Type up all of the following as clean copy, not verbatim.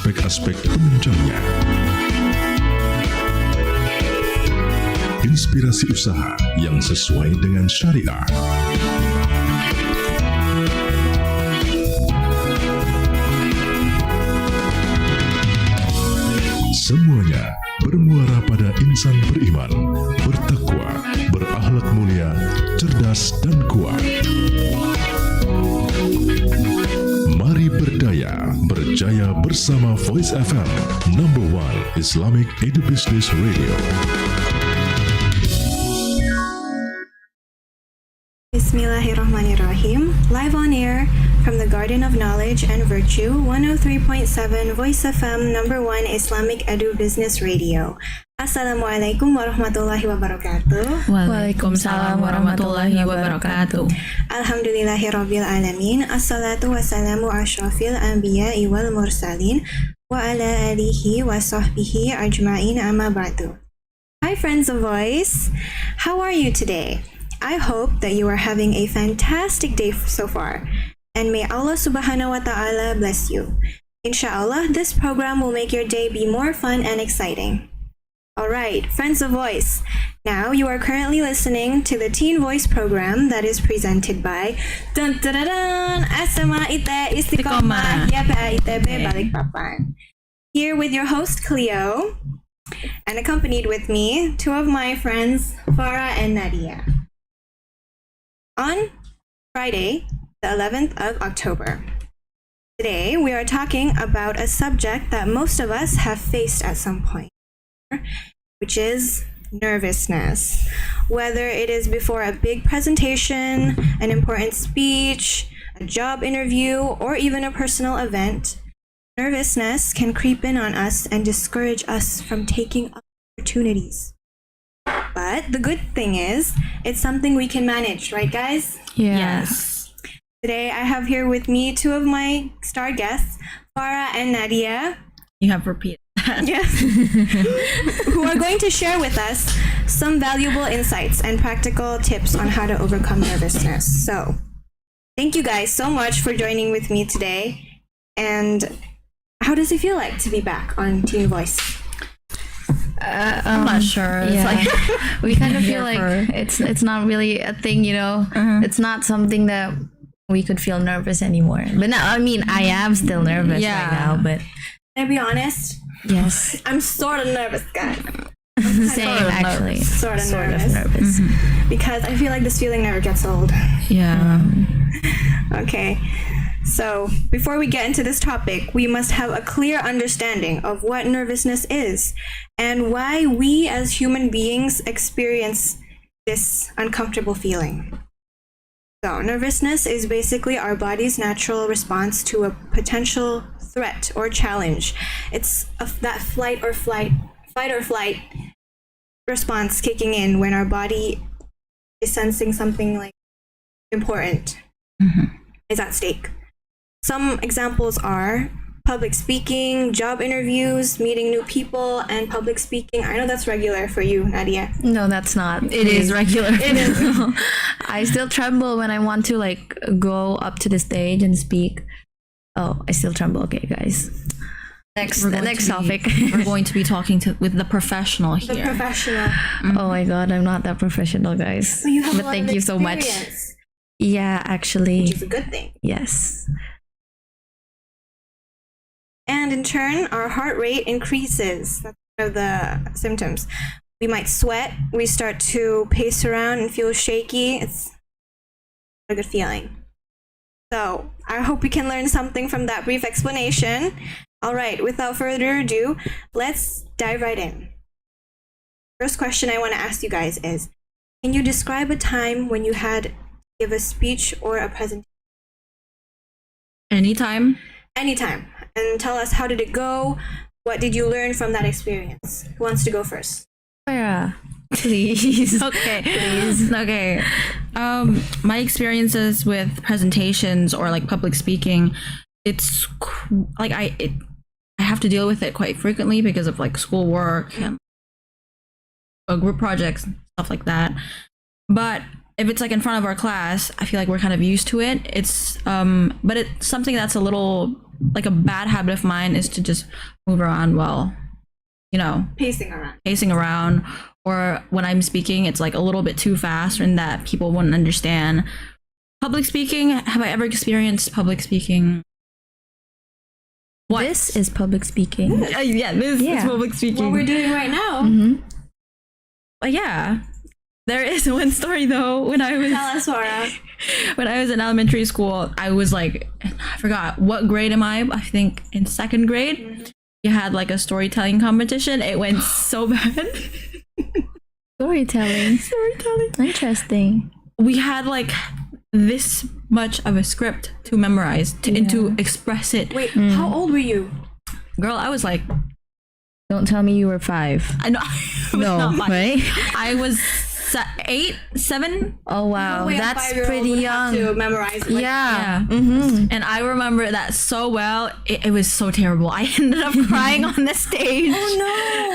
aspek-aspek penunjangnya. Inspirasi usaha yang sesuai dengan syariah. Semuanya bermuara pada insan beriman, bertakwa, berakhlak mulia, cerdas dan kuat. Mari berdaya, berjaya bersama Voice FM, #1 Islamic Edu-Business Radio. Bismillahirrahmanirrahim. Live on air from the Garden of Knowledge and Virtue, 103.7 Voice FM, #1 Islamic Edu-Business Radio. Assalamualaikum warahmatullahi wabarakatuh. Waalaikumsalam warahmatullahi wabarakatuh. Alhamdulillahirabbil alamin. Assalatu wassalamu asyrafil anbiya'i wal mursalin wa ala alihi wa sahbihi ajma'in, amma ba'du. Hi friends of Voice. How are you today? I hope that you are having a fantastic day so far, and may Allah subhanahu wa ta'ala bless you. Inshallah, this program will make your day be more fun and exciting. Alright, friends of Voice, now you are currently listening to the Teen Voice program that is presented by SMAIT ISTIQAMAH YPAIT Balikpapan. Here with your host Cleo, and accompanied with me, two of my friends, Farah and Nadia. On Friday, the 11th of October. Today, we are talking about a subject that most of us have faced at some point, which is nervousness. Whether it is before a big presentation, an important speech, a job interview, or even a personal event, nervousness can creep in on us and discourage us from taking opportunities. But the good thing is, it's something we can manage, right guys? Yes. Today, I have here with me two of my star guests, Farah and Nadia. You have repeated that. Yes. Who are going to share with us some valuable insights and practical tips on how to overcome nervousness. So, thank you guys so much for joining with me today. And how does it feel like to be back on Teen Voice? I'm not sure. Yeah. It's like We kind of feel like it's not really a thing, you know. It's not something that we could feel nervous anymore. But now, I mean, I am still nervous right now. But Can I be honest? yes, I'm sort of nervous, guys. same actually. Sort of nervous. Because I feel like this feeling never gets old. yeah. Okay. So, before we get into this topic, we must have a clear understanding of what nervousness is and why we as human beings experience this uncomfortable feeling. So, nervousness is basically our body's natural response to a potential threat or challenge. It's that fight or flight response kicking in when our body is sensing something like important is at stake. Some examples are public speaking, job interviews, meeting new people, and public speaking. I know that's regular for you, Nadia. No, that's not. It is regular. It is. I still tremble when I want to like go up to the stage and speak. Oh, I still tremble. Okay, guys. Next topic. We're going to be talking with the professional The here. professional. Oh my god, I'm not that professional, guys. So you have a But lot thank of you so much. experience, Yeah, actually, which is a good thing. yes. And in turn, our heart rate increases. That's one of the symptoms. We might sweat. We start to pace around and feel shaky. It's a good feeling. So I hope we can learn something from that brief explanation. All right, without further ado, let's dive right in. First question I want to ask you guys is, can you describe a time when you had to give a speech or a presentation? Anytime. Anytime. And tell us, how did it go? What did you learn from that experience? Who wants to go first? Farah, please. Okay. Please. Okay. My experiences with presentations or like public speaking, it's like I have to deal with it quite frequently because of like schoolwork and group projects and stuff like that. But if it's like in front of our class, I feel like we're kind of used to it. It's but it's something that's a little like a bad habit of mine is to just move around while, you know, Pacing around, or when I'm speaking, it's like a little bit too fast and that people wouldn't understand. Public speaking, have I ever experienced public speaking? What? This is public speaking. Yeah, this is public speaking. What we're doing right now. Mm-hmm. But yeah, there is one story though. When I was Tell us, Farah. when I was in elementary school, I was like, I forgot what grade am I? I think in second grade. Mm-hmm. You had like a storytelling competition. It went so bad. Storytelling. Interesting. We had like this much of a script to memorize and to express it. Wait, how old were you? Girl, I was like, Don't tell me you were 5. I know. I was No, not five. right? I was 8, 7. Oh wow, No way a that's 5-year-old pretty would have young. to memorize. Like, Yeah. Yeah. Mm-hmm. And I remember that so well. It was so terrible. I ended up crying on the stage. Oh no.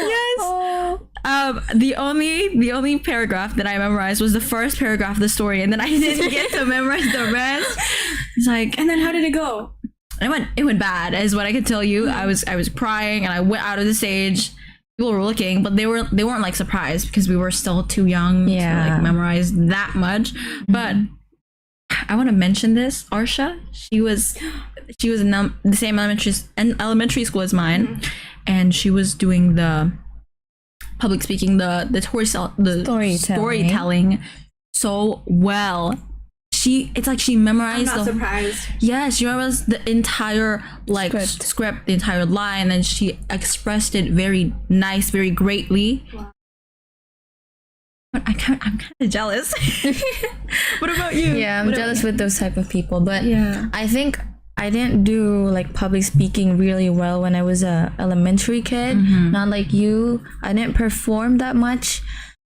Yes. Oh. The only paragraph that I memorized was the first paragraph of the story, and then I didn't get to memorize the rest. It's like, And then how did it go? it went bad, is what I can tell you. I was crying, and I went out of the stage. People were looking, but they weren't like surprised because we were still too young to like memorize that much. But I want to mention this. Arsha, she was in the same elementary school as mine, and she was doing the public speaking, the storytelling so well. It's like she memorized. I'm not surprised. Yeah, she memorized the entire like script, the entire line, and she expressed it very nice, very greatly. Wow. But I'm kind of jealous. What about you? Yeah, I'm jealous with those type of people, but Yeah. I think I didn't do like public speaking really well when I was a elementary kid. Not like you. I didn't perform that much.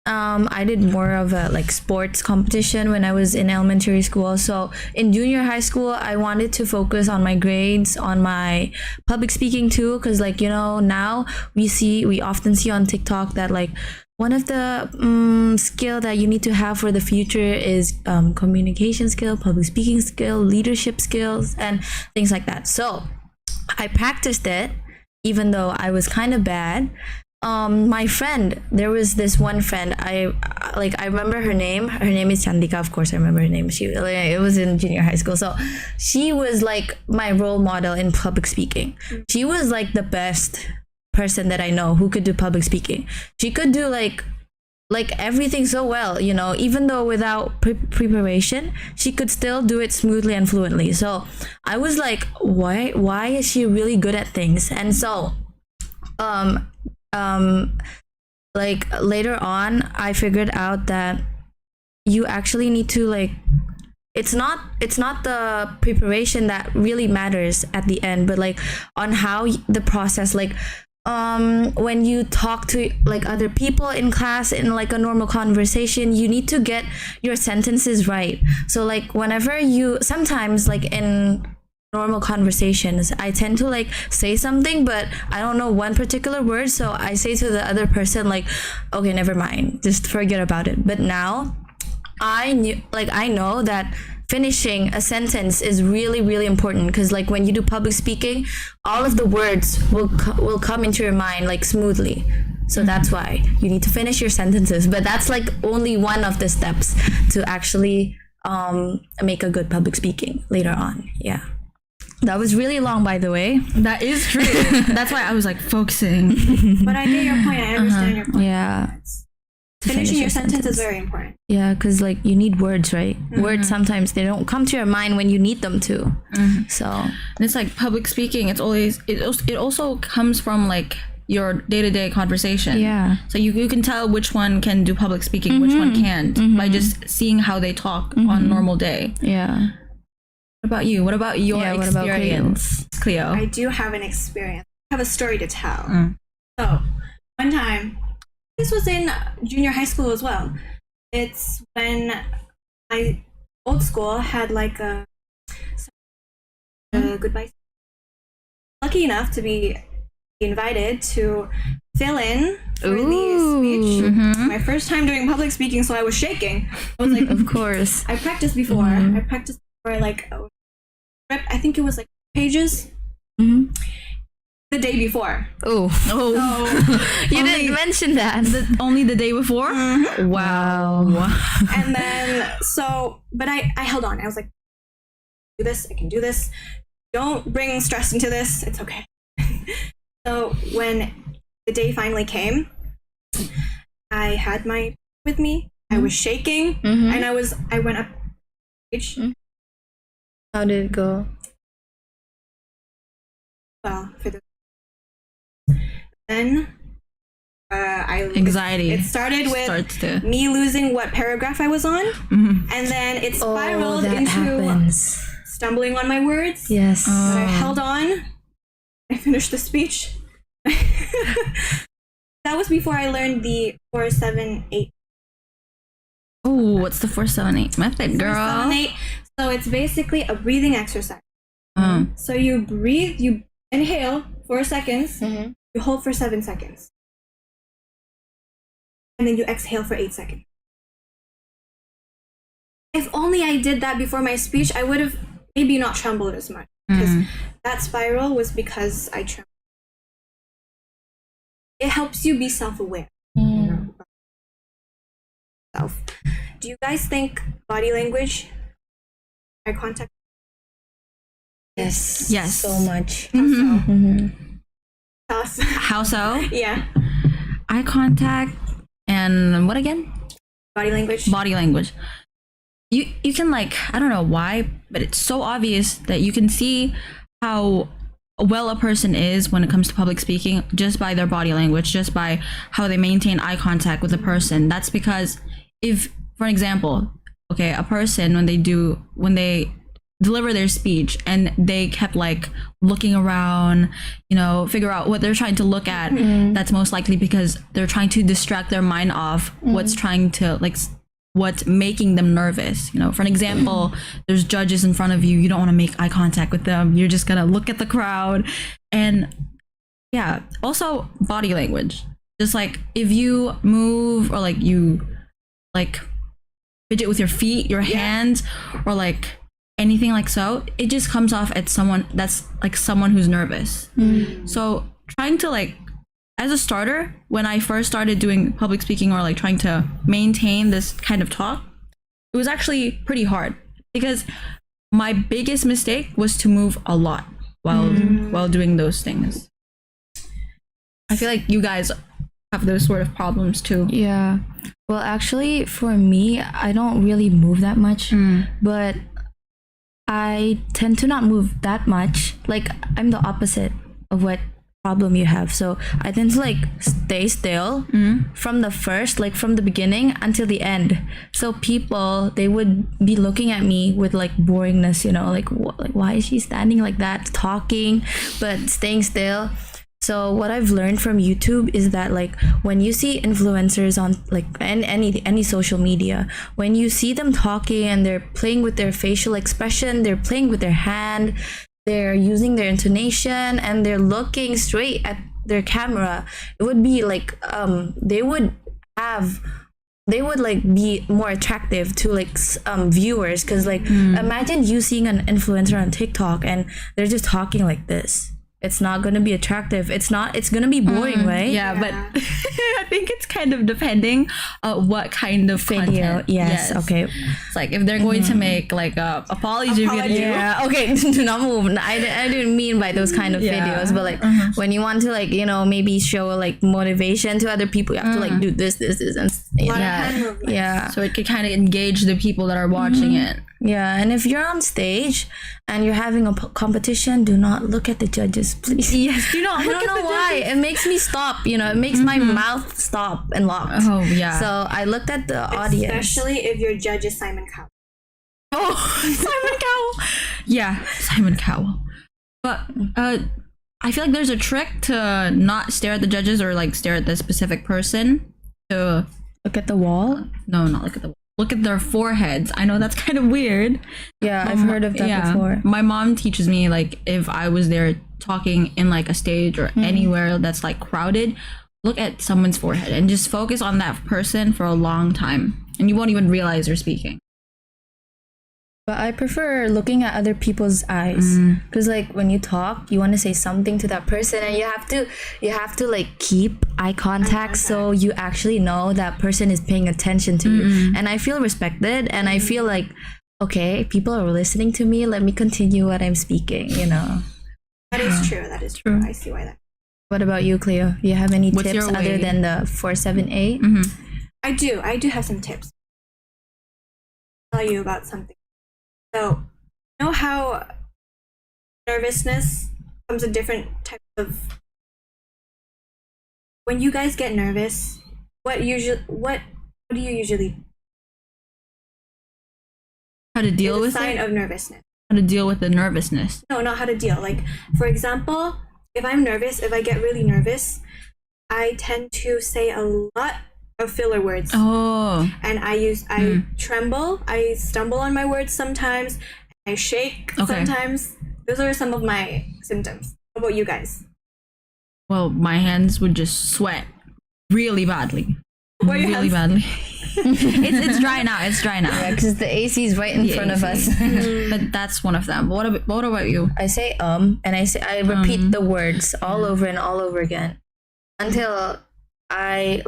I did more of a like sports competition when I was in elementary school. So in junior high school, I wanted to focus on my grades, on my public speaking too, because like, you know, now we often see on TikTok that like one of the skill that you need to have for the future is communication skill, public speaking skill, leadership skills, and things like that. So I practiced it, even though I was kind of bad. My friend, there was this one friend, I remember her name. Her name is Chandika, of course I remember her name. It was in junior high school. So she was like my role model in public speaking. She was like the best person that I know who could do public speaking. She could do like everything so well, you know, even though without preparation, she could still do it smoothly and fluently. So I was like, why is she really good at things? And so like later on I figured out that you actually need to like, it's not the preparation that really matters at the end, but like on how the process, like when you talk to like other people in class in like a normal conversation, you need to get your sentences right. So like whenever you, sometimes like in normal conversations, I tend to like say something, but I don't know one particular word, so I say to the other person like, okay, never mind, just forget about it. But now I know that finishing a sentence is really, really important, because like when you do public speaking, all of the words will come into your mind like smoothly. So that's why you need to finish your sentences. But that's like only one of the steps to actually make a good public speaking later on. Yeah. That was really long, by the way. That is true. That's why I was like focusing. But I get your point. I understand your point. Yeah. Finishing your sentence is very important. Yeah, because like you need words, right? Words sometimes they don't come to your mind when you need them to. So And it's like public speaking. It's always it also comes from like your day-to-day conversation. Yeah. So you can tell which one can do public speaking, which one can't, by just seeing how they talk on normal day. yeah. What about you? What about your What about experience, Cleo? I do have an experience. I have a story to tell. So, one time, this was in junior high school as well. It's when my old school had like a goodbye. Lucky enough to be invited to fill in for Ooh. the speech. Mhm. My first time doing public speaking, so I was shaking. I was like, Of course. I practiced before. I practiced for like, I think it was like pages Mm-hmm. the day before. Oh. So, You didn't mention that. Only the day before? Wow. and then, but I held on. I was like, do this, I can do this. Don't bring stress into this. It's okay. So when the day finally came, I had my with me. I was shaking, and I went up stage. How did it go? Well, for the then Anxiety. It started with starts to. me losing what paragraph I was on, Mhm. and then it Oh, spiraled that into happens. stumbling on my words. Yes. But I held on. I finished the speech. That was before I learned the 4-7-8. Oh, what's the 4-7-8 method, girl? 4-7-8. So it's basically a breathing exercise. So you breathe, you inhale 4 seconds, you hold for 7 seconds, and then you exhale for 8 seconds. If only I did that before my speech, I would have maybe not trembled as much. Because that spiral was because I trembled. It helps you be self-aware. Self. Do you guys think body language, eye contact? Yes. Yes. So much. Us? How so? Yeah. Eye contact and what again? Body language. Body language. You can, like, I don't know why, but it's so obvious that you can see how well a person is when it comes to public speaking just by their body language, just by how they maintain eye contact with a person. That's because if, for example, okay, a person when they deliver their speech and they kept like looking around, figure out what they're trying to look at, that's most likely because they're trying to distract their mind off what's making them nervous. For an example, there's judges in front of you. You don't want to make eye contact with them. You're just gonna look at the crowd. And yeah, also body language. Just like if you move or like you like fidget with your feet, your hands, or like anything like so, it just comes off as someone that's like someone who's nervous. So trying to like, as a starter, when I first started doing public speaking or like trying to maintain this kind of talk, it was actually pretty hard because my biggest mistake was to move a lot while doing those things. I feel like you guys have those sort of problems too. Yeah. Well, actually, for me, I don't really move that much, but I tend to not move that much. Like, I'm the opposite of what problem you have. So I tend to like stay still from the beginning until the end. So people, they would be looking at me with like boringness, like why is she standing like that, talking but staying still? So what I've learned from YouTube is that like when you see influencers on like any social media, when you see them talking and they're playing with their facial expression, they're playing with their hand, they're using their intonation, and they're looking straight at their camera, it would be like they would like be more attractive to like viewers, because like imagine you seeing an influencer on TikTok and they're just talking like this. It's not going to be attractive. It's going to be boring, right? Yeah, but I think it's kind of depending what kind of Video. content. Yes. Okay. It's like if they're going to make like a apology video. Yeah. Okay. Do not move. I didn't mean by those kind of videos, but like when you want to like maybe show like motivation to other people, you have to like do this, and yeah. So it could kind of engage the people that are watching it. Yeah, and if you're on stage and you're having a competition, do not look at the judges, please. Yes, do not. I don't know why. It makes me stop. It makes my mouth stop and lock. Oh yeah. So I looked at the audience. Especially if your judge is Simon Cowell. Oh, Simon Cowell. Yeah, Simon Cowell. But I feel like there's a trick to not stare at the judges or like stare at the specific person. To look at the wall. No, not look at the wall. Look at their foreheads. I know that's kind of weird. Yeah, I've heard of that before. My mom teaches me like if I was there talking in like a stage or anywhere that's like crowded, look at someone's forehead and just focus on that person for a long time, and you won't even realize they're speaking. But I prefer looking at other people's eyes, because like when you talk, you want to say something to that person, and you have to like keep eye contact, so you actually know that person is paying attention to you. And I feel respected, and I feel like, okay, people are listening to me. Let me continue what I'm speaking. That is true. That is true. I see why that. What about you, Cleo? Do you have any What's tips your way? other than the 478? I do have some tips. I'll tell you about something. So, you know how nervousness comes in different types of. When you guys get nervous, what do you usually? How to deal with sign it? of nervousness. How to deal with the nervousness. No, not how to deal. Like, for example, if I'm nervous, if I get really nervous, I tend to say a lot of filler words. Oh. And I tremble, I stumble on my words sometimes, I shake sometimes. Those are some of my symptoms. How about you guys? Well, my hands would just sweat really badly. Where are your Really hands? badly. It's dry now. It's dry now. Yeah, because the AC is right in front of us. But that's one of them. What about you? I say and I repeat the words all over and all over again until I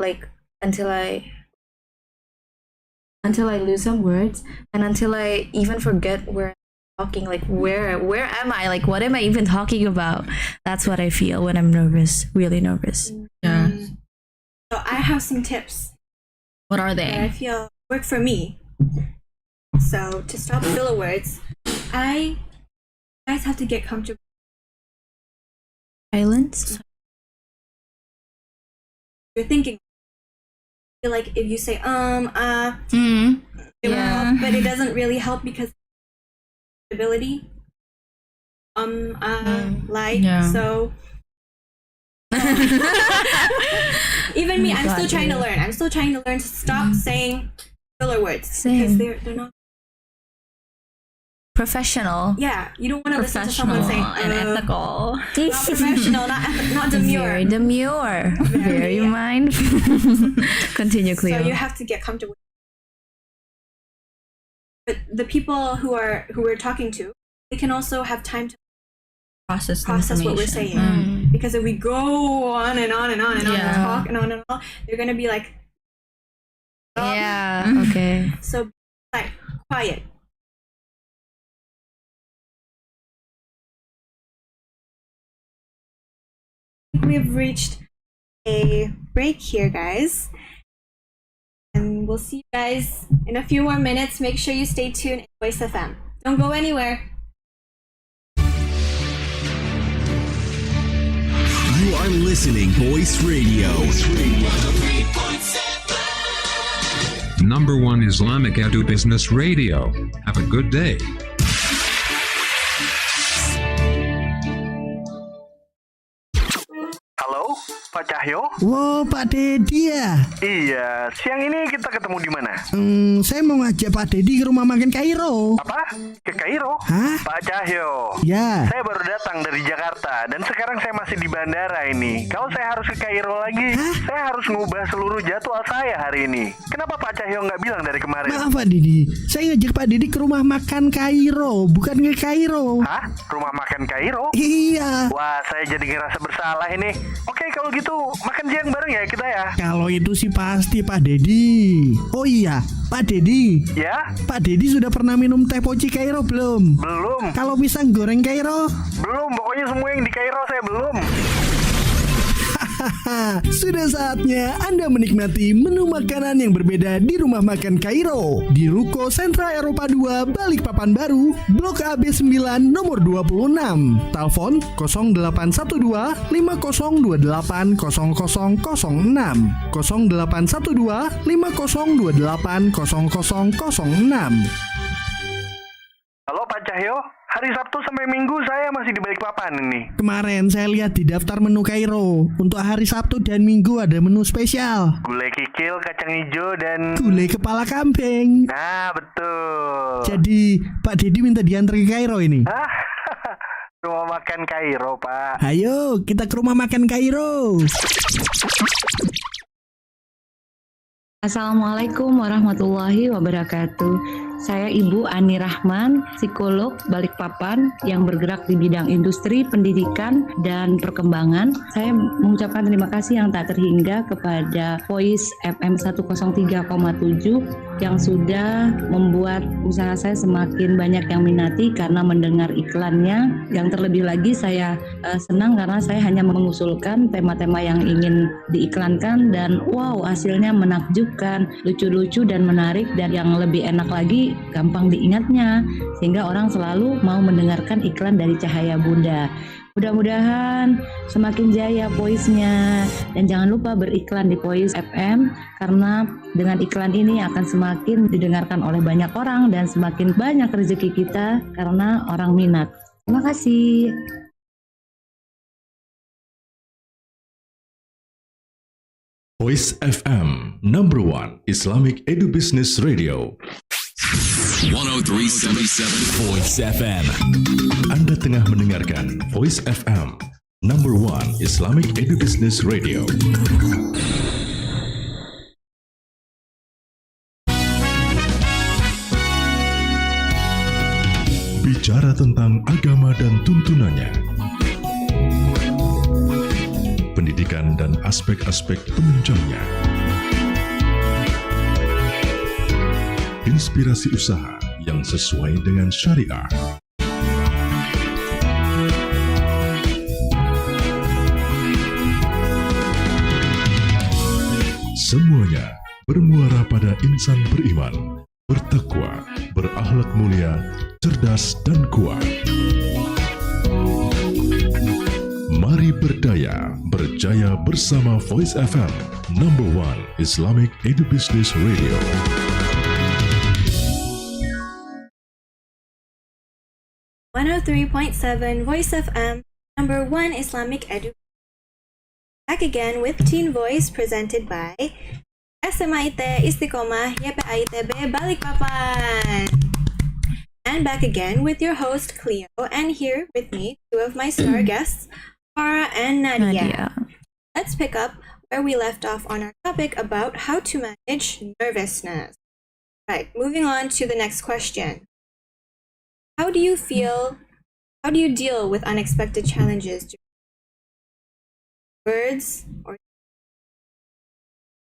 lose some words, and until I even forget where I'm talking. Like where am I? Like what am I even talking about? That's what I feel when I'm nervous, really nervous. Yeah. So I have some tips What are that I they? feel work for me. So to stop filler words, you guys have to get comfortable. Silence. You're thinking. I feel like if you say it will help, but it doesn't really help because ability. Yeah. So. Even me, I'm still trying to learn. I'm still trying to learn to stop saying filler words because they're not. Professional. Yeah, you don't want to listen to someone Professional saying and ethical. Not professional, not demure. Very demure. Very mindful. Continue, Cleo. So you have to get comfortable. But the people who we're talking to, they can also have time to Process what we're saying. Because if we go on and on and on and on and talk and on, they're gonna be like, yeah. Okay. So like quiet. We've reached a break here, guys. And we'll see you guys in a few more minutes. Make sure you stay tuned in Voice FM. Don't go anywhere. You are listening Voice Radio. Number 1 Islamic Edu-Business Radio. Have a good day. Halo, Pak Cahyo? Wow, Pak Dedi ya? Iya, siang ini kita ketemu di mana? Saya mau ngajak Pak Dedi ke rumah makan Kairo. Apa? Ke Kairo? Hah? Pak Cahyo, Ya. saya baru datang dari Jakarta dan sekarang saya masih di bandara ini. Kalau saya harus ke Kairo lagi, saya harus ngubah seluruh jadwal saya hari ini. Kenapa Pak Cahyo nggak bilang dari kemarin? Maaf Pak Dedi, saya ngajak Pak Dedi ke rumah makan Kairo, bukan ke Kairo. Hah? Rumah makan Kairo? Iya. Wah, saya jadi ngerasa bersalah ini. Oke, kalau gitu makan siang bareng ya kita ya. Kalau itu sih pasti Pak Dedi. Oh iya, Pak Dedi. Ya? Pak Dedi sudah pernah minum teh poci Kairo belum? Belum. Kalau pisang goreng Kairo? Belum, pokoknya semua yang di Kairo saya belum. Sudah saatnya Anda menikmati menu makanan yang berbeda di rumah makan Kairo di Ruko Sentra Eropa 2 Balikpapan Baru, Blok AB9 nomor 26. Telepon 0812 5028 0006 0812 5028 0006. Halo Pak Cahyo, hari Sabtu sampai Minggu saya masih di Balikpapan ini. Kemarin saya lihat di daftar menu Kairo, untuk hari Sabtu dan Minggu ada menu spesial. Gulai kikil, kacang hijau, dan... Gulai kepala kambing. Nah, betul. Jadi Pak Dedi minta diantar ke Kairo ini. Hah? Rumah makan Kairo, Pak. Ayo, kita ke rumah makan Kairo. Assalamualaikum warahmatullahi wabarakatuh. Saya Ibu Ani Rahman, psikolog Balikpapan yang bergerak di bidang industri, pendidikan, dan perkembangan. Saya mengucapkan terima kasih yang tak terhingga kepada Voice FM 103,7 yang sudah membuat usaha saya semakin banyak yang minati karena mendengar iklannya. Yang terlebih lagi saya senang karena saya hanya mengusulkan tema-tema yang ingin diiklankan dan wow, hasilnya menakjubkan, lucu-lucu dan menarik, dan yang lebih enak lagi gampang diingatnya sehingga orang selalu mau mendengarkan iklan dari Cahaya Bunda. Mudah-mudahan semakin jaya voice-nya, dan jangan lupa beriklan di Voice FM karena dengan iklan ini akan semakin didengarkan oleh banyak orang dan semakin banyak rezeki kita karena orang minat. Terima kasih. Voice FM, number one Islamic Edu-Business Radio. 103.77 Voice FM. Anda tengah mendengarkan Voice FM, number one Islamic Edu-Business Radio. Bicara tentang agama dan tuntunannya, pendidikan dan aspek-aspek penunjangnya, inspirasi usaha yang sesuai dengan syariah, semuanya bermuara pada insan beriman, bertakwa, berakhlak mulia, cerdas dan kuat. Mari berdaya, berjaya bersama Voice FM, number one Islamic Edu-Business Radio. .7 Voice FM, number one Islamic Edu. Back again with Teen Voice presented by SMAIT, ISTIQAMAH, YPAIT, Balikpapan. And back again with your host Cleo, and here with me, two of my star guests, Farah and Nadia. Let's pick up where we left off on our topic about how to manage nervousness. Right, moving on to the next question. How do you deal with unexpected challenges? Words or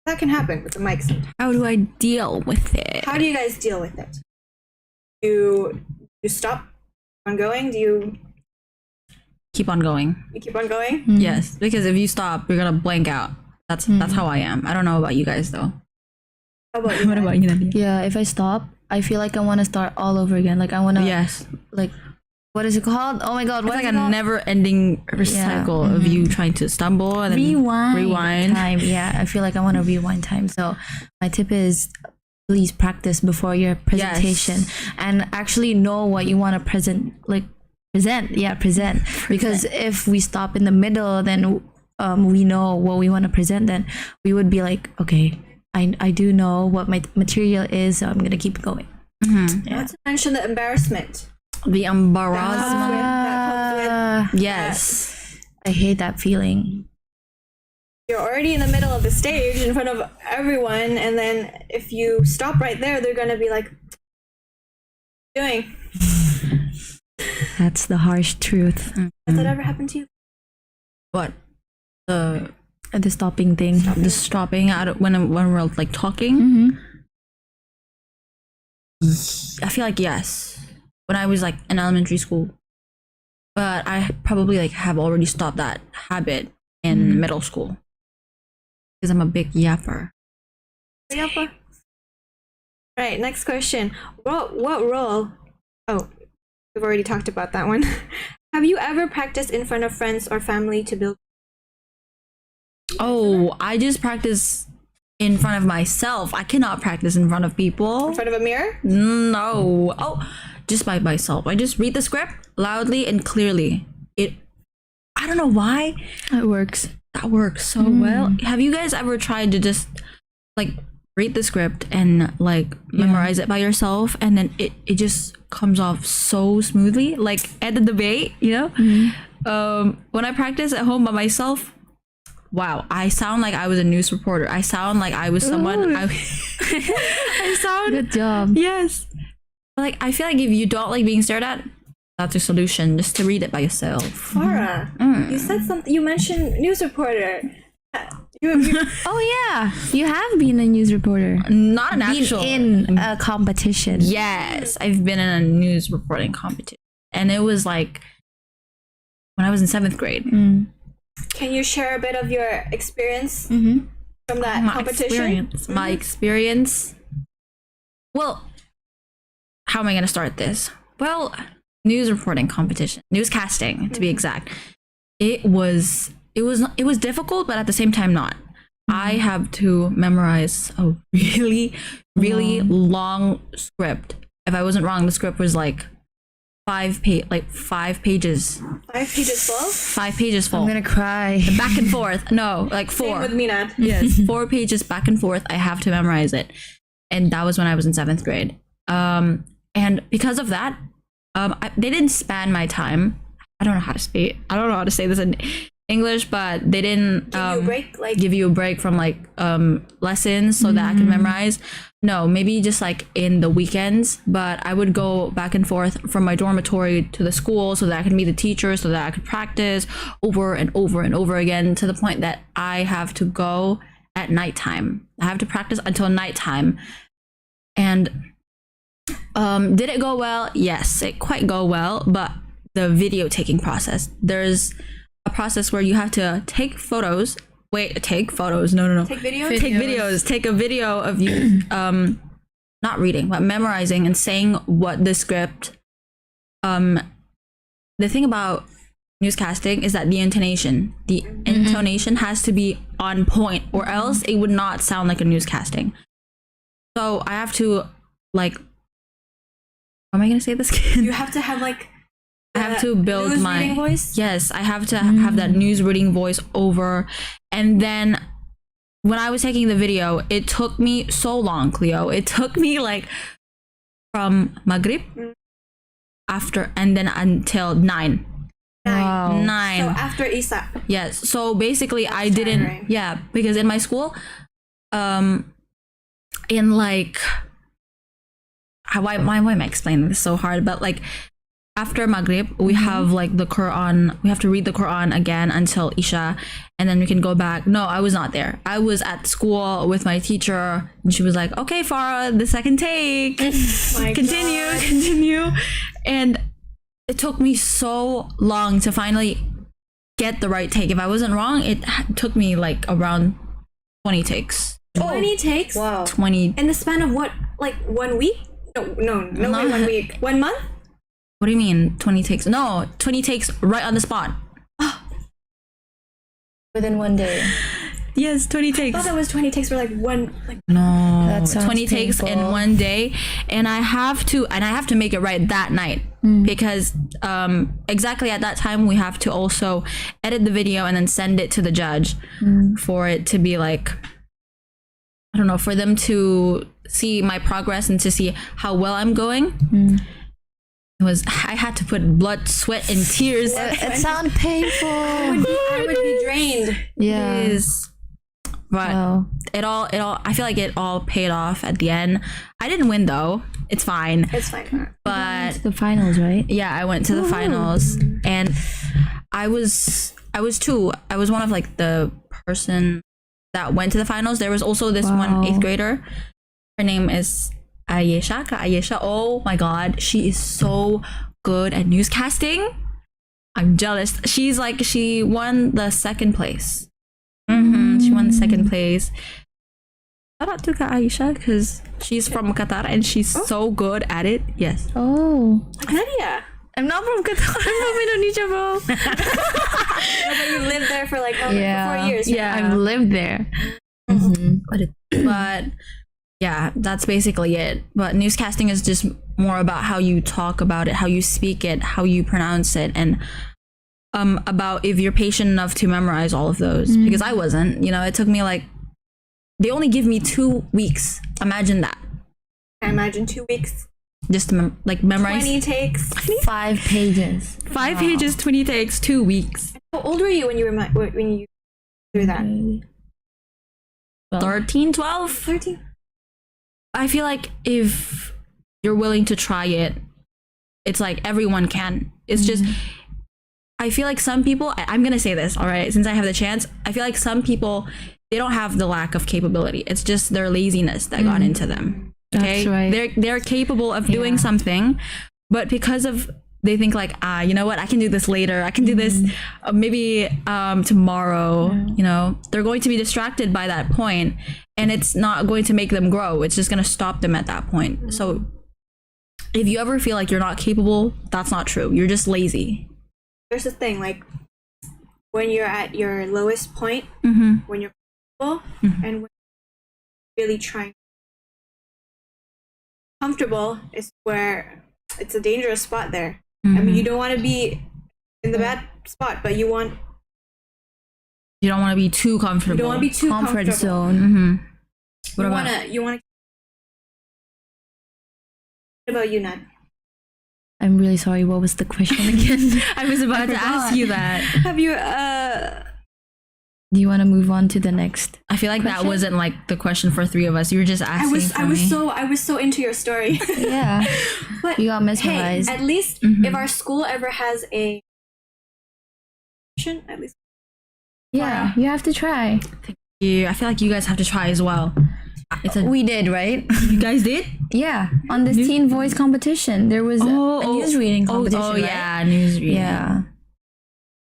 that can happen with the mic sometimes. How do I deal with it? How do you guys deal with it? Do you stop on going? Do you Keep on going. keep on going? Yes, because if you stop, you're gonna blank out. That's how I am. I don't know about you guys though. How about you? What about you, Nadia? Yeah, if I stop, I feel like I want to start all over again. Like I want to, Yes, like, what is it called? Oh my God, it's what like is a it called? never-ending cycle of you trying to stumble and then Rewind time. Yeah, I feel like I want to rewind time. So my tip is please practice before your presentation and actually know what you want to present. Because if we stop in the middle, then we know what we want to present, then we would be like, okay, I do know what my material is, so I'm gonna keep going. Not to mention the embarrassment. the embarrassment. That comes with Yes. I hate that feeling. you're already in the middle of the stage in front of everyone, and then if you stop right there, they're gonna be like, "What are you doing?" That's the harsh truth. Has that ever happened to you? What? The stopping thing. the stopping out when we're like talking. Mm-hmm. I feel like yes. When I was like in elementary school, but I probably like have already stopped that habit in middle school because I'm a big yapper. Yep. Right. Next question. What role? Oh, we've already talked about that one. Have you ever practiced in front of friends or family to build? Oh, I just practice in front of myself. I cannot practice in front of people. In front of a mirror? No. Oh, just by myself. I just read the script loudly and clearly. I don't know why. It works. That works so well. Have you guys ever tried to just like read the script and like memorize it by yourself, and then it just comes off so smoothly, like at the debate, you know. When I practice at home by myself, wow, I sound like I was a news reporter. I sound like I was someone. I sound Good job. yes. Like I feel like if you don't like being stared at, that's a solution, just to read it by yourself. Farah, you said something. You mentioned news reporter. You Oh yeah, you have been a news reporter. Not an actual. In a competition. Yes, I've been in a news reporting competition, and it was like when I was in 7th grade. Can you share a bit of your experience from that competition? My experience. Well, how am I going to start this? Well, news reporting competition, newscasting to be exact. It was difficult, but at the same time not. I have to memorize a really long script. If I wasn't wrong, the script was like 5 pages. 5 pages full? 5 pages full. I'm gonna cry. Back and forth. No, like 4. Same with me, Nat. Yes, 4 pages back and forth. I have to memorize it, and that was when I was in 7th grade. And because of that, they didn't span my time. I don't know how to say this in English, but they didn't give you a break from like lessons so that I could memorize. No, maybe just like in the weekends, but I would go back and forth from my dormitory to the school so that I could meet the teacher, so that I could practice over and over and over again, to the point that I have to go at nighttime. I have to practice until nighttime. And did it go well? Yes, it quite go well, but the video taking process, there's a process where you have to take photos. Take photos. No. Take videos? Take videos. Take a video of you, not reading, but memorizing and saying what the script. The thing about newscasting is that the intonation has to be on point, or else it would not sound like a newscasting. So I have to like. How am I gonna say this? You have to have like. I have to build news my reading voice? Yes, I have to have that news reading voice over. And then when I was taking the video, it took me so long, Cleo. It took me like from Maghrib after, and then until 9. Wow. 9. So after Isa. Yes. So basically I didn't tiring. Yeah, because in my school, in like why am I explaining this so hard? But like after Maghrib, we have like the Quran. We have to read the Quran again until Isha, and then we can go back. No, I was not there. I was at school with my teacher, and she was like, "Okay, Farah, the second take. Continue." And it took me so long to finally get the right take. If I wasn't wrong, it took me like around 20 takes. 20 takes? Wow. 20. In the span of what? Like 1 week? No, way 1 week. 1 month? What do you mean 20 takes? No, 20 takes right on the spot. Within 1 day. Yes, 20 I takes. thought that was 20 takes for like one. Like, No, That sounds 20 takes in painful. 1 day, and I have to make it right that night, because exactly at that time we have to also edit the video and then send it to the judge for it to be like, I don't know, for them to see my progress and to see how well I'm going. I had to put blood, sweat, and tears. It sounds painful. I would be drained. Yeah. It is. But Wow. it all I feel like it all paid off at the end. I didn't win though. It's fine. It's fine. But The finals, right? yeah, I went to the finals, and I was one of like the person that went to the finals. There was also this one 8th grader. Her name is Ayesha. Oh my god, she is so good at newscasting. I'm jealous. She won the 2nd place. She won the 2nd place. Shout out to Ayesha, because she's from Qatar and she's so good at it. Yes. Oh. Nadia. I'm not from Qatar. I'm from Indonesia, bro. But you lived there for like how many? Yeah. 4 years. Yeah. I've lived there. But yeah, that's basically it. But newscasting is just more about how you talk about it, how you speak it, how you pronounce it, and about if you're patient enough to memorize all of those. Because I wasn't, it took me like they only give me 2 weeks. Imagine that. I imagine 2 weeks. Just to like memorize 20 takes. 5 pages. 5 pages, 20 takes, 2 weeks. How old were you when you do that? 13, 12? 13. I feel like if you're willing to try it, it's like everyone can. It's just, I feel like some people, I'm going to say this, all right, since I have the chance, I feel like some people, they don't have the lack of capability. It's just their laziness that got into them. Okay? That's right. They're capable of doing something, but because of, they think like, you know what, I can do this later. I can do this maybe tomorrow, you know, they're going to be distracted by that point, and it's not going to make them grow. It's just going to stop them at that point. So if you ever feel like you're not capable, that's not true. You're just lazy. There's a thing, like, when you're at your lowest point, when you're comfortable, and when you're really trying. Comfortable is where it's a dangerous spot there. I mean, you don't want to be in the bad spot, but you don't want to be too comfortable. want to be too Comfort comfortable. zone. What about What about you, Nad? I'm really sorry. What was the question again? I was about to ask you that. Have you Do you want to move on to the next? I feel like that wasn't like the question for 3 of us. You were just asking. I was so into your story. Yeah. But You got mesmerized. hey, at least if our school ever has a at least Yeah, you have to try. I feel like you guys have to try as well. We did, right? You guys did? Yeah, on this teen voice competition, there was a news reading competition. Oh right? yeah, news reading. Yeah.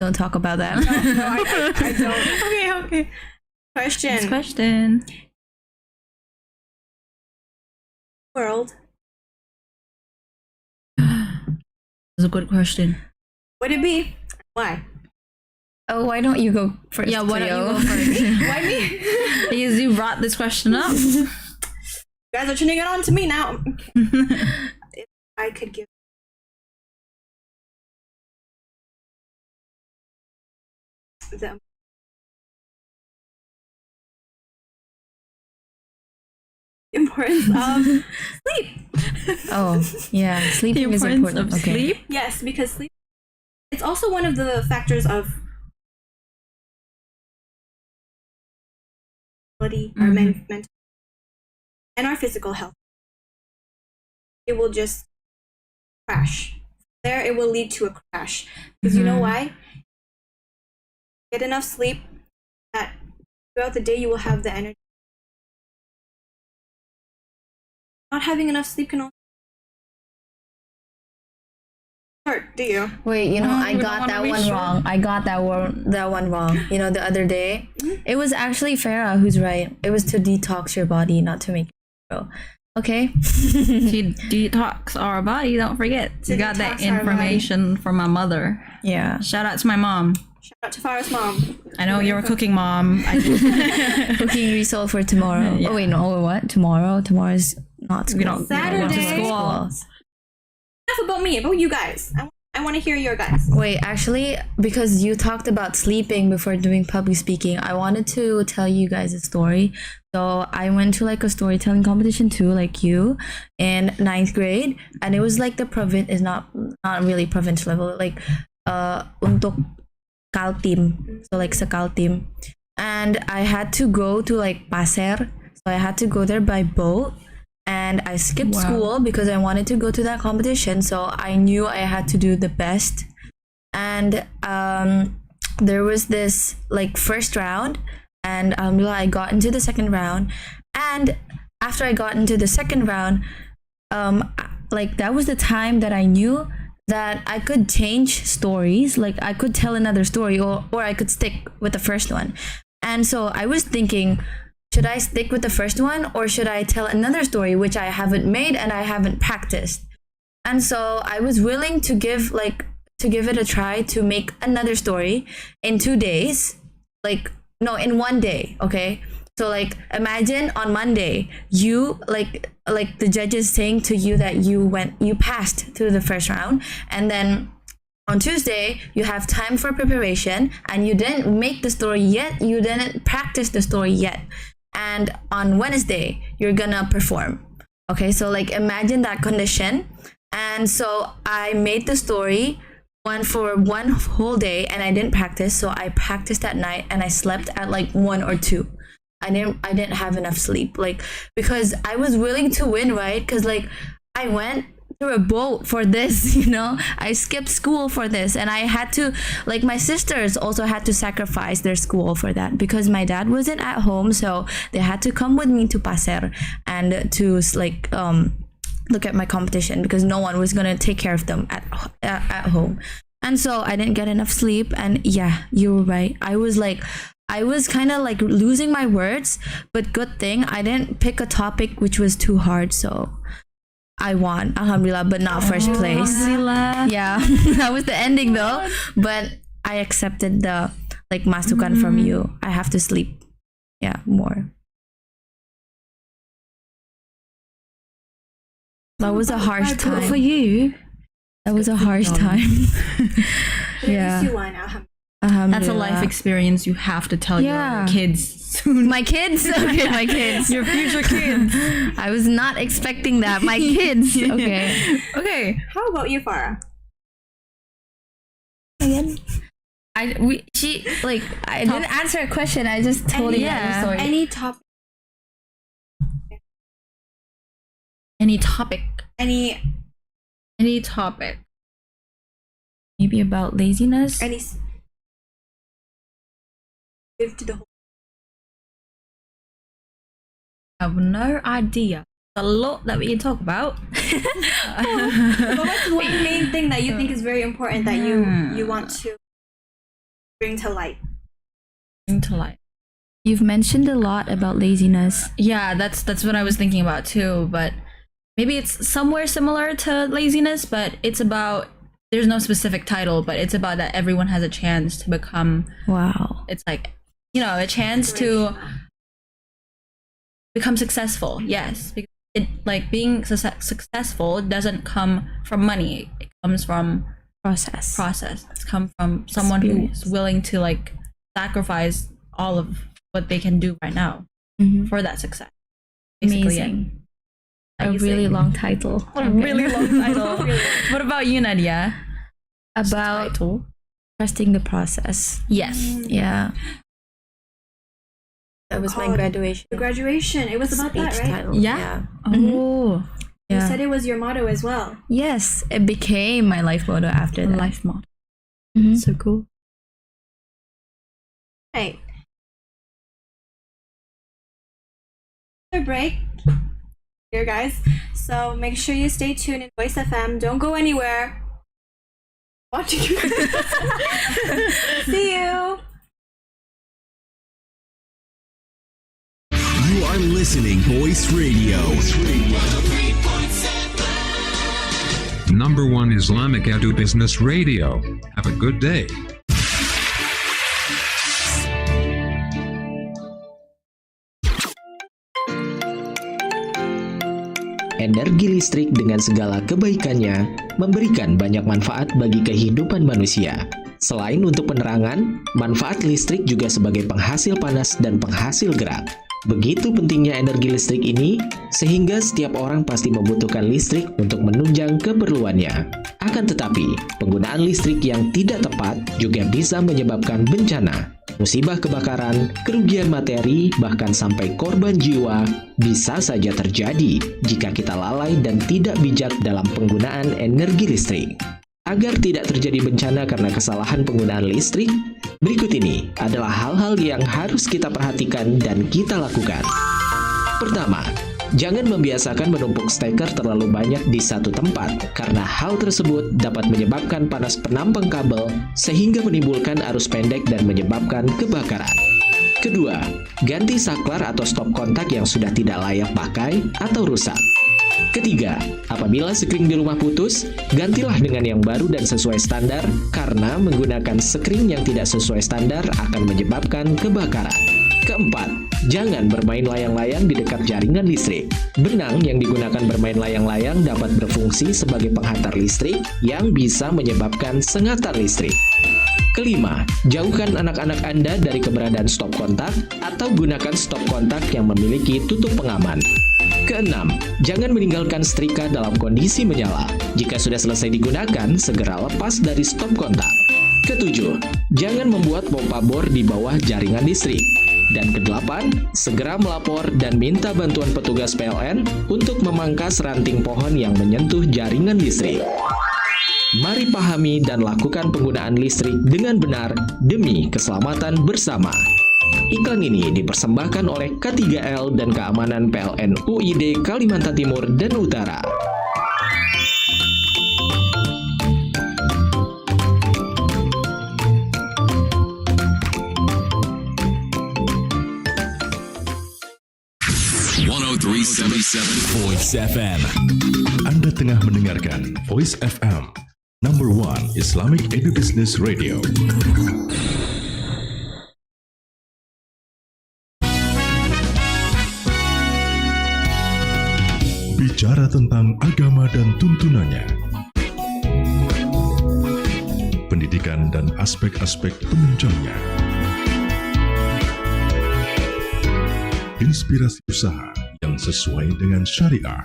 Don't talk about that. no, I don't. Okay. Next Question. question. World. That's a good question. Would it be? Why? Oh, why don't you go first? Yeah, why Cleo? don't you go first? Why me? Because you brought this question up. You guys are turning it on to me now. If I could give them importance of sleep. Oh, yeah. Sleeping is important. Of sleep. Yes, because sleep. It's also one of the factors of body, our mental, and our physical health. It will just crash. There, it will lead to a crash. Because you know why? Get enough sleep that throughout the day you will have the energy. Not having enough sleep can also hurt, do you? Wait, I we got don't that wanna be one sure. wrong. I got that one wrong. The other day, it was actually Farah who's right. It was to detox your body, not to make it grow. Okay. She detox our body. Don't forget. You got that detox our information from my mother. Yeah. Shout out to my mom. Shout out to Farah's mom. I know you're a cooking mom. Cooking result for tomorrow. Yeah. Oh wait, no. What? Tomorrow? Tomorrow's not school. We don't go to Saturday. school. Enough about me, about you guys. I want to hear your guys. Wait, actually, because you talked about sleeping before doing public speaking, I wanted to tell you guys a story. So I went to like a storytelling competition too, like you, in 9th grade, and it was like the is not really provincial level, like untuk kaltim, so like sekaltim, and I had to go to like Pasir, so I had to go there by boat. And I skipped school because I wanted to go to that competition. So I knew I had to do the best. And there was this like first round, and I got into the second round. And after I got into the second round, like that was the time that I knew that I could change stories. Like I could tell another story, or I could stick with the first one. And so I was thinking, should I stick with the first one, or should I tell another story which I haven't made and I haven't practiced? And so I was willing to give it a try to make another story in 2 days. In 1 day, okay? So like imagine on Monday you like the judges saying to you that you passed through the first round, and then on Tuesday, you have time for preparation, and you didn't make the story yet, you didn't practice the story yet. and on Wednesday you're gonna perform. Okay, so like imagine that condition. And so I made the story for one whole day, and I didn't practice. So I practiced at night, and I slept at like 1 or 2. I didn't have enough sleep, like, because I was willing to win, right? Because like I went through a boat for this, you know, I skipped school for this, and I had to, like, my sisters also had to sacrifice their school for that because my dad wasn't at home, so they had to come with me to Pasir and to like look at my competition because no one was gonna take care of them at home. And so I didn't get enough sleep, and yeah, you were right. I was kind of like losing my words, but good thing I didn't pick a topic which was too hard, so I won, alhamdulillah, but not first place. Alhamdulillah. Yeah, that was the ending though. But I accepted the like masukan from you. I have to sleep, yeah, more. That was a harsh time for you. That was a harsh time. Yeah. You won, alhamdulillah. That's a life experience you have to tell your kids soon. My kids? Okay, my kids. Your future kids. I was not expecting that. My kids. Okay. Okay. How about you, Farah? Again? I didn't answer a question. I just told you the story. Any topic. Any topic. Any topic. Maybe about laziness. Any. Give to the whole. I have no idea. A lot that we can talk about. But what's one main thing that you think is very important that you want to bring to light? You've mentioned a lot about laziness. Yeah, that's what I was thinking about too. But maybe it's somewhere similar to laziness, but it's about, there's no specific title, but it's about that everyone has a chance to become. Wow. It's like, you know, a chance to become successful. Yes, because it, like, being successful doesn't come from money. It comes from process. It's come from someone who's willing to like sacrifice all of what they can do right now for that success. Basically, amazing. A really long title. What a really long title. What about you, Nadia? About trusting the process. Yes. Yeah. That was my graduation. The graduation. It was about that, right? Title. Yeah. Oh. You said it was your motto as well. Yes, it became my life motto after that. Life motto. So cool. Right. Break here, guys, so make sure you stay tuned in Voice FM. Don't go anywhere. Watching. See you. You are listening Voice Radio. Number 1 Islamic Edu-Business Radio. Have a good day. Energi listrik dengan segala kebaikannya memberikan banyak manfaat bagi kehidupan manusia. Selain untuk penerangan, manfaat listrik juga sebagai penghasil panas dan penghasil gerak. Begitu pentingnya energi listrik ini, sehingga setiap orang pasti membutuhkan listrik untuk menunjang keperluannya. Akan tetapi, penggunaan listrik yang tidak tepat juga bisa menyebabkan bencana. Musibah kebakaran, kerugian materi, bahkan sampai korban jiwa bisa saja terjadi jika kita lalai dan tidak bijak dalam penggunaan energi listrik. Agar tidak terjadi bencana karena kesalahan penggunaan listrik, berikut ini adalah hal-hal yang harus kita perhatikan dan kita lakukan. Pertama, jangan membiasakan menumpuk steker terlalu banyak di satu tempat, karena hal tersebut dapat menyebabkan panas penampang kabel sehingga menimbulkan arus pendek dan menyebabkan kebakaran. Kedua, ganti saklar atau stop kontak yang sudah tidak layak pakai atau rusak. Ketiga, apabila sekring di rumah putus, gantilah dengan yang baru dan sesuai standar, karena menggunakan sekring yang tidak sesuai standar akan menyebabkan kebakaran. Keempat, jangan bermain layang-layang di dekat jaringan listrik. Benang yang digunakan bermain layang-layang dapat berfungsi sebagai penghantar listrik yang bisa menyebabkan sengatan listrik. Kelima, jauhkan anak-anak Anda dari keberadaan stop kontak atau gunakan stop kontak yang memiliki tutup pengaman. Keenam, jangan meninggalkan setrika dalam kondisi menyala. Jika sudah selesai digunakan, segera lepas dari stop kontak. Ketujuh, jangan membuat pompa bor di bawah jaringan listrik. Dan kedelapan, segera melapor dan minta bantuan petugas PLN untuk memangkas ranting pohon yang menyentuh jaringan listrik. Mari pahami dan lakukan penggunaan listrik dengan benar demi keselamatan bersama. Iklan ini dipersembahkan oleh K3L dan Keamanan PLN UID Kalimantan Timur dan Utara. Voice FM. Anda tengah mendengarkan Voice FM, number one Islamic Edu-Business Radio. Bicara tentang agama dan tuntunannya, pendidikan dan aspek-aspek penunjangnya, inspirasi usaha yang sesuai dengan syariah.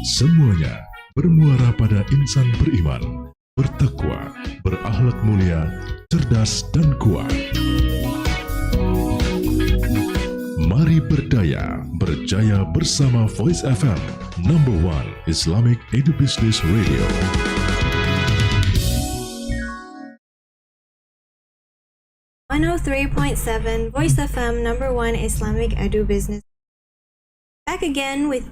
Semuanya bermuara pada insan beriman, bertakwa, berakhlak mulia, cerdas dan kuat. Mari berdaya, berjaya bersama Voice FM, number one Islamic Edu-Business Radio. .7 Voice FM, number one Islamic Edu-Business. Back again with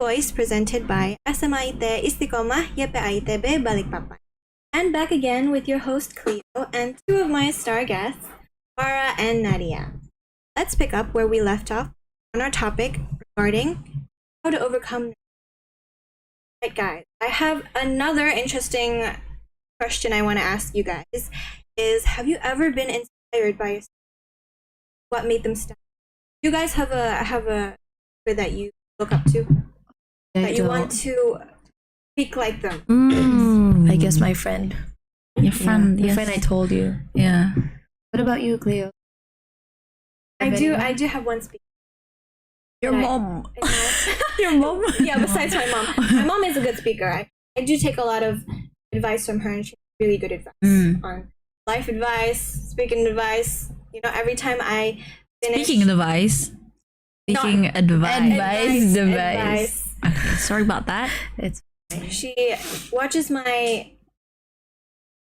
Voice presented by SMAIT ISTIQAMAH YPAIT Balikpapan. And back again with your host Cleo and two of my star guests, Farah and Nadia. Let's pick up where we left off on our topic regarding how to overcome. Right, guys, I have another interesting question I want to ask you guys. Have you ever been inspired by yourself? What made them stop? You guys have a that you look up to, that you want to speak like them. I guess my friend. Your friend, Your yes. friend I told you. Yeah. What about you, Cleo? I do have one speaker. Your that mom. Your mom? Yeah, besides my mom. My mom is a good speaker. I do take a lot of advice from her, and she's really good advice on life advice, speaking advice. You know, every time I finish... Speaking advice. Advice. Okay, sorry about that. It's She watches my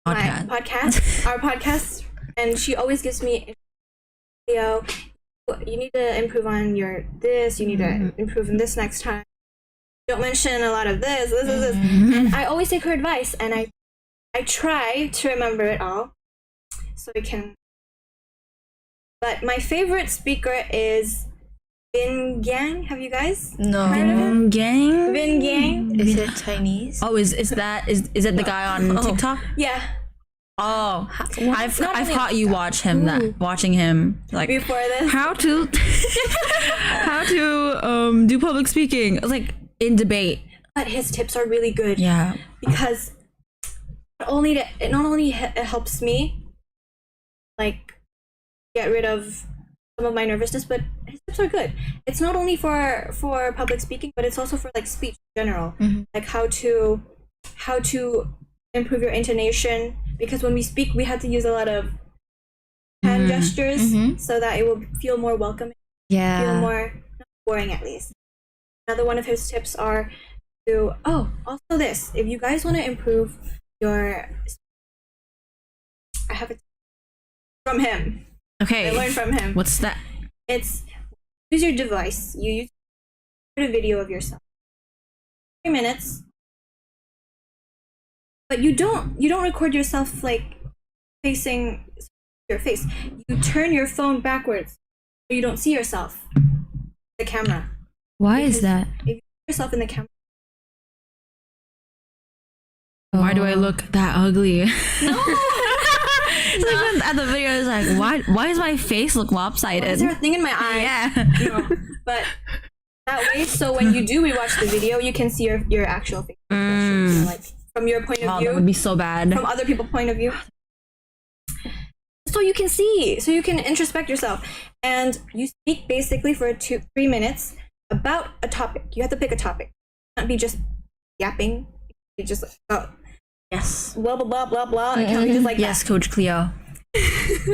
Podcast. our podcast, and she always gives me, Leo, you need to improve on your this, you need to improve in this next time. Don't mention a lot of this. And I always take her advice, and I try to remember it all so I can. But my favorite speaker is Bin Gang. Have you guys heard of him? Gang? Bin Gang. Is it Chinese? Oh, is it the guy on TikTok? Yeah. Oh, I've caught you watching him like Before this. how to do public speaking. It's like in debate. But his tips are really good. Yeah. Because it not only helps me like get rid of some of my nervousness, but his tips are good. It's not only for public speaking, but it's also for like speech in general. Like how to improve your intonation, because when we speak we have to use a lot of hand gestures so that it will feel more welcoming. Yeah. Feel more not boring, at least. Another one of his tips are to also this, if you guys want to improve your, I have it from him. Okay. I learned from him. What's that? It's use your device. You use a video of yourself. 3 minutes. But you don't record yourself like facing your face. You turn your phone backwards so you don't see yourself in the camera. Why is that? If you see yourself in the camera. Why do I look that ugly? No. It's like when at the video, it's like, why does my face look lopsided? Is there a thing in my eye? Yeah. No. But That way, so when you do rewatch the video, you can see your actual face. Like from your point of Oh, view. that would be so bad. From other people's point of view. So you can see, so you can introspect yourself. And you speak basically for 2-3 minutes about a topic. You have to pick a topic. Not be just yapping. You just Yes. blah blah blah blah blah. It can't be just like Yes, that. Coach Cleo.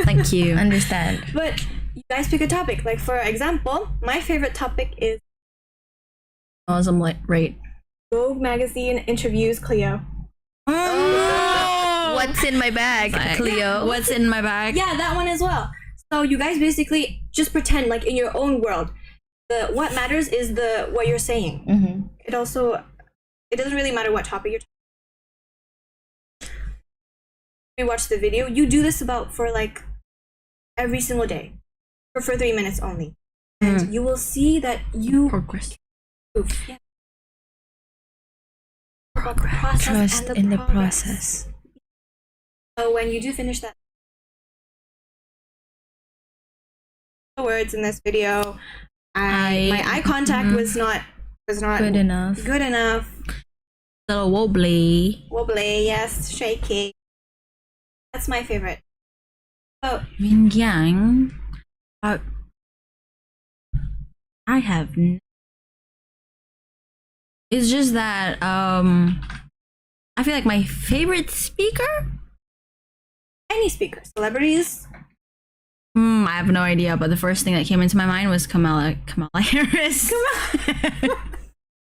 Thank you. Understand. But you guys pick a topic. Like for example, my favorite topic is Awesome, like right. Vogue magazine interviews Cleo. What's in my bag, Cleo? What's in my bag? Yeah, that one as well. So you guys basically just pretend like in your own world. What matters is what you're saying. Mm-hmm. It doesn't really matter what topic you're talking. You watch the video. You do this for like every single day, for 3 minutes only, and you will see that you Progress. improve. Yeah. Process Trust and in the progress. process. So when you do finish that, the words in this video, my eye contact was not Good enough. Good enough. Little wobbly. Wobbly, yes, shaky. That's my favorite. Oh, Yin yang. I have. It's just that I feel like my favorite speaker. any speaker, celebrities. I have no idea, but the first thing that came into my mind was Kamala Harris.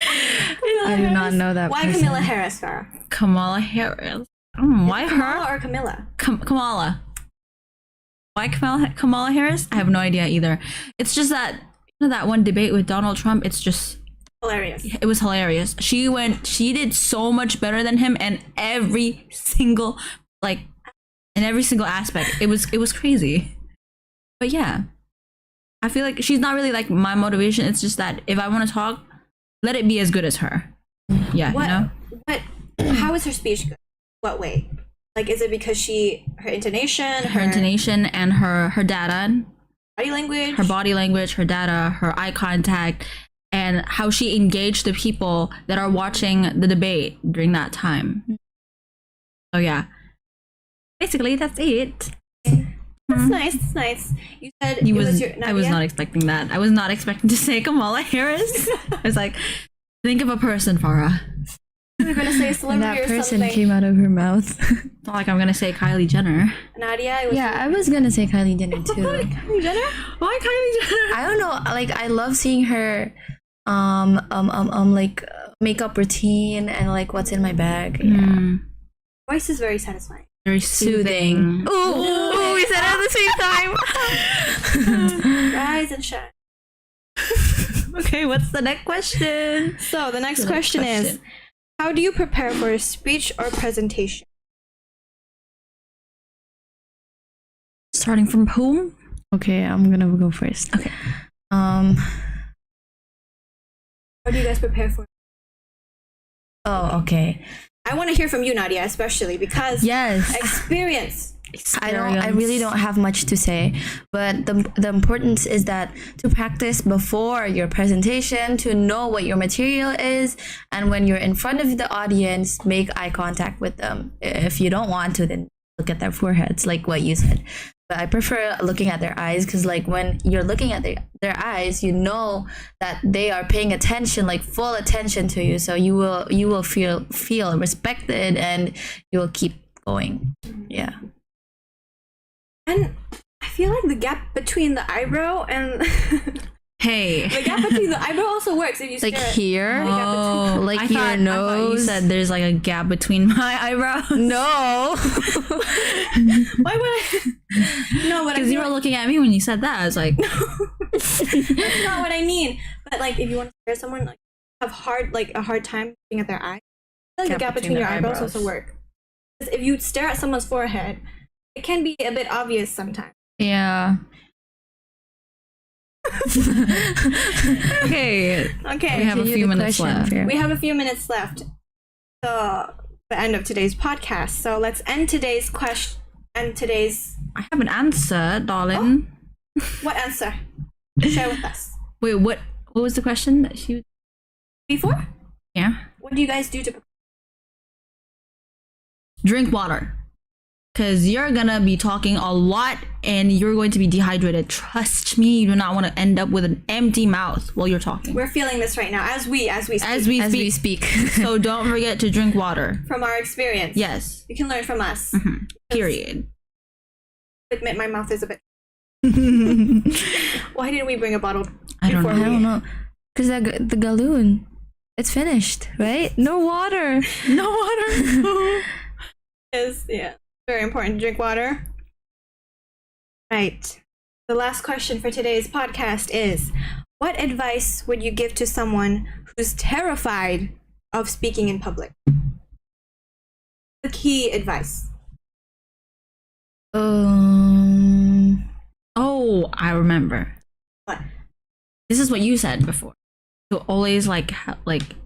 I do not know that Why person. Camilla Harris, Farah? Kamala Harris. Why her? Kamala or Camilla? Kamala. Why Kamala Harris? I have no idea either. It's just that that one debate with Donald Trump. It's just Hilarious. it was hilarious. She did so much better than him, and every single aspect. It was crazy. But yeah, I feel like she's not really like my motivation. It's just that if I want to talk, let it be as good as her. Yeah, What? you know. What? How is her speech good? What way? Like, is it because her intonation, Her intonation and her data, body language, her body language, her data, her eye contact, and how she engaged the people that are watching the debate during that time. So yeah, basically that's it. That's nice. That's nice. You said I was Nadia? not expecting that. I was not expecting to say Kamala Harris. I was like, think of a person, Farah. You were gonna say celebrity That or person something. came out of her mouth. It's not like I'm gonna say Kylie Jenner. Nadia. It was Yeah, I was gonna say Kylie Jenner too. Kylie Jenner. Why Kylie Jenner? I don't know. Like, I love seeing her, like makeup routine and like what's in my bag. Yeah. Voice is very satisfying. Very soothing. Ooh, we said it at the same time. Rise and shine. Okay, what's the next question? So the next question is, how do you prepare for a speech or presentation? Starting from whom? Okay, I'm gonna go first. Okay. How do you guys prepare for? Oh, okay. I want to hear from you, Nadia, especially because Yes. experience. I really don't have much to say, but the importance is that to practice before your presentation, to know what your material is, and when you're in front of the audience, make eye contact with them. If you don't want to, then look at their foreheads, like what you said. But I prefer looking at their eyes, because like when you're looking at their eyes, you know that they are paying attention, like full attention to you. So you will feel respected, and you will keep going. Yeah. And I feel like the gap between the eyebrow and Hey. the gap between the eyebrow also works if you Like stare. here, Oh, like I your thought you nose. said there's like a gap between my eyebrows. No. Why would I? No, but I Because you feel were looking at me when you said that. I was like, that's not what I mean. But like, if you want to stare at someone, like have a hard time looking at their eyes, I feel like the gap between your their eyebrows eyebrows. also work. 'Cause if you stare at someone's forehead, it can be a bit obvious sometimes. yeah. Okay. Okay, We have a few minutes left. we have a few minutes left. So the end of today's podcast. So let's end today's question. And today's I have an answer, darling. what answer? Share with us. Wait, what What was the question that she Before? Yeah. What do you guys do to Drink water. Because you're gonna be talking a lot and you're going to be dehydrated. Trust me, you do not want to end up with an empty mouth while you're talking. We're feeling this right now as we speak. As we speak. So don't forget to drink water. From our experience. Yes. You can learn from us. Period. Admit my mouth is a bit. Why didn't we bring a bottle? I don't know. Because the galloon, it's finished, right? No water. No water. Is very important to drink water. Right. The last question for today's podcast is, what advice would you give to someone who's terrified of speaking in public? The key advice. Oh, I remember. What? This is what you said before. To always like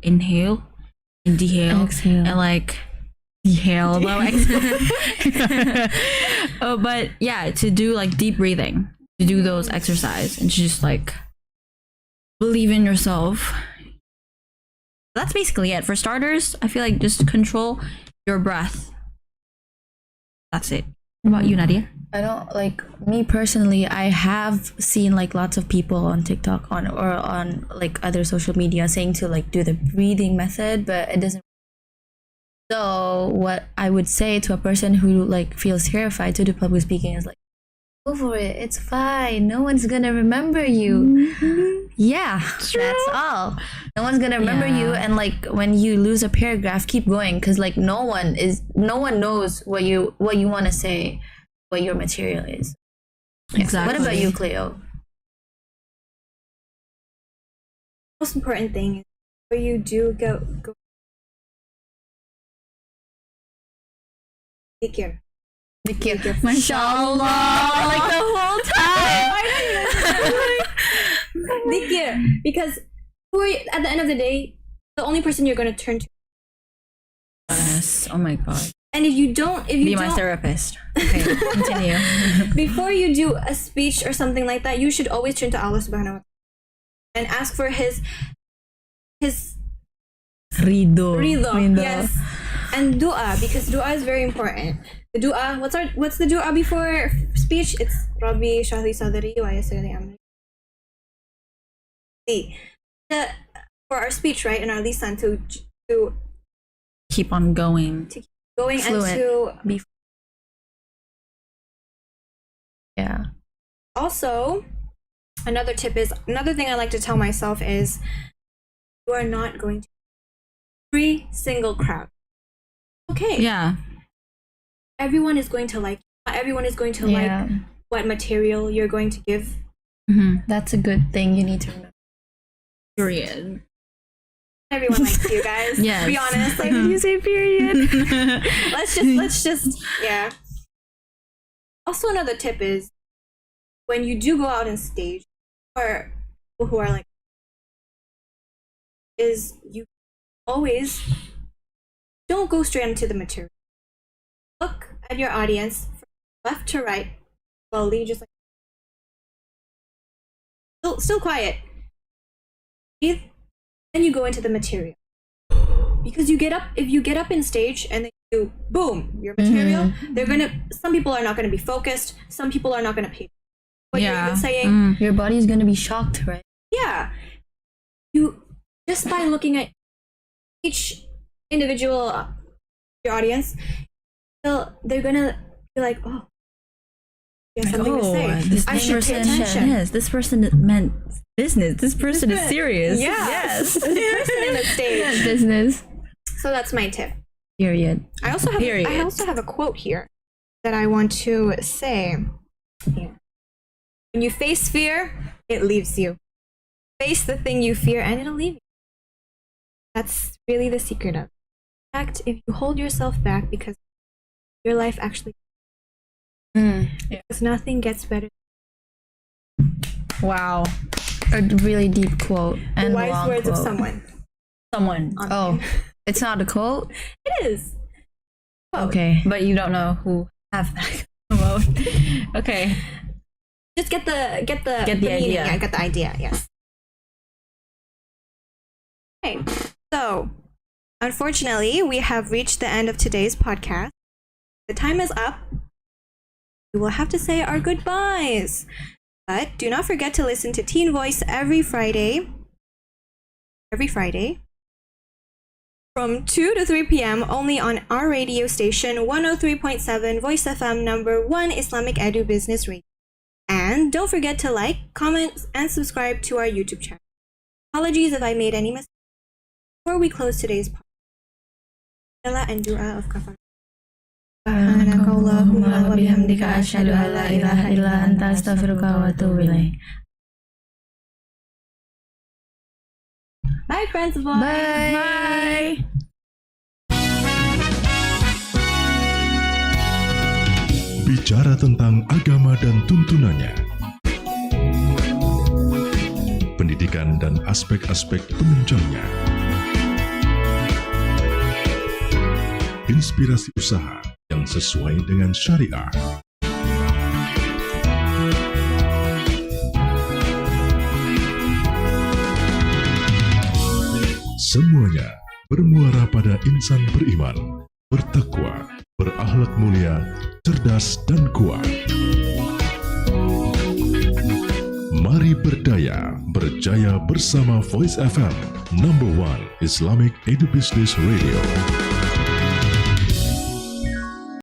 inhale and dehail Exhale. and like dehail. No, exhale. Oh, but yeah, to do like deep breathing, to do those exercise and to just like believe in yourself. That's basically it. For starters, I feel like just control your breath. That's it. What about you, Nadia? I don't like me personally. I have seen like lots of people on TikTok on like other social media saying to like do the breathing method, but it doesn't. So what I would say to a person who like feels terrified to do public speaking is like, go for it. It's fine. No one's gonna remember you. Yeah, that's all. No one's gonna remember you. And like when you lose a paragraph, keep going, because like no one knows what you want to say, what your material is. Exactly. What about you, Cleo? Most important thing is where you do go. Zikir. Mashallah. Like the whole time. Zikir. Because at the end of the day, the only person you're going to turn to. Yes. Oh my god. And if you don't Be my therapist. Okay, continue. Before you do a speech or something like that, you should always turn to Allah subhanahu wa ta'ala and ask for his Ridho. Yes. And dua, because dua is very important. The dua, what's the dua before speech? It's Rabbi Shahli Sadri wa Yassir li Amri. For our speech, right, and our lisan to keep on going. To keep going Fluent. and to be. Yeah. Also, another thing I like to tell myself is, you are not going to every single crowd. Okay. Yeah. Everyone is going to like you. Not everyone is going to like what material you're going to give. That's a good thing you need to remember. Period. Everyone likes you guys. Yes. Be honest. Like, did you say period? let's just yeah. Also, another tip is, when you do go out on stage, or people who are like, is you always don't go straight into the material. Look at your audience from left to right, slowly, just like still quiet. Breathe, then you go into the material. Because if you get up in stage and then you boom your material, some people are not gonna be focused. Some people are not gonna pay what you're even saying. Your body's gonna be shocked, right? Yeah. You just by looking at each individual your audience, they're gonna be like, oh, you have something to say. I should pay attention. Yes, this person meant business. This person is serious. Yes. The person in the stage. Business. So that's my tip. Period. I also have a quote here that I want to say. Yeah. When you face fear, it leaves you. Face the thing you fear and it'll leave you. That's really the secret of it. In fact, if you hold yourself back, because your life actually because nothing gets better. Wow. A really deep quote. And The wise words quote. of someone. Oh, it's not a quote? It is. Quote. Okay. But you don't know who have that quote. Okay. Just get the Get the meaning. idea. Yeah, get the idea. Yes. Okay, so unfortunately, we have reached the end of today's podcast. The time is up. We will have to say our goodbyes. But do not forget to listen to Teen Voice every Friday from 2 to 3 p.m. only on our radio station 103.7 Voice FM number 1 Islamic Edu-Business Radio. And don't forget to like, comment, and subscribe to our YouTube channel. Apologies if I made any mistakes. Before we close today's podcast, and dua of kafar. Subhanakallahumma wa bihamdika asyhadu an la ilaha illa anta astaghfiruka wa atubu ilaik. Bye, friends of all. Bye. Bicara tentang agama dan tuntunannya, pendidikan dan aspek-aspek penunjangnya, inspirasi usaha yang sesuai dengan syariah. Semuanya bermuara pada insan beriman, bertakwa, berakhlak mulia, cerdas dan kuat. Mari berdaya, berjaya bersama Voice FM, number 1 Islamic Edu-Business Radio.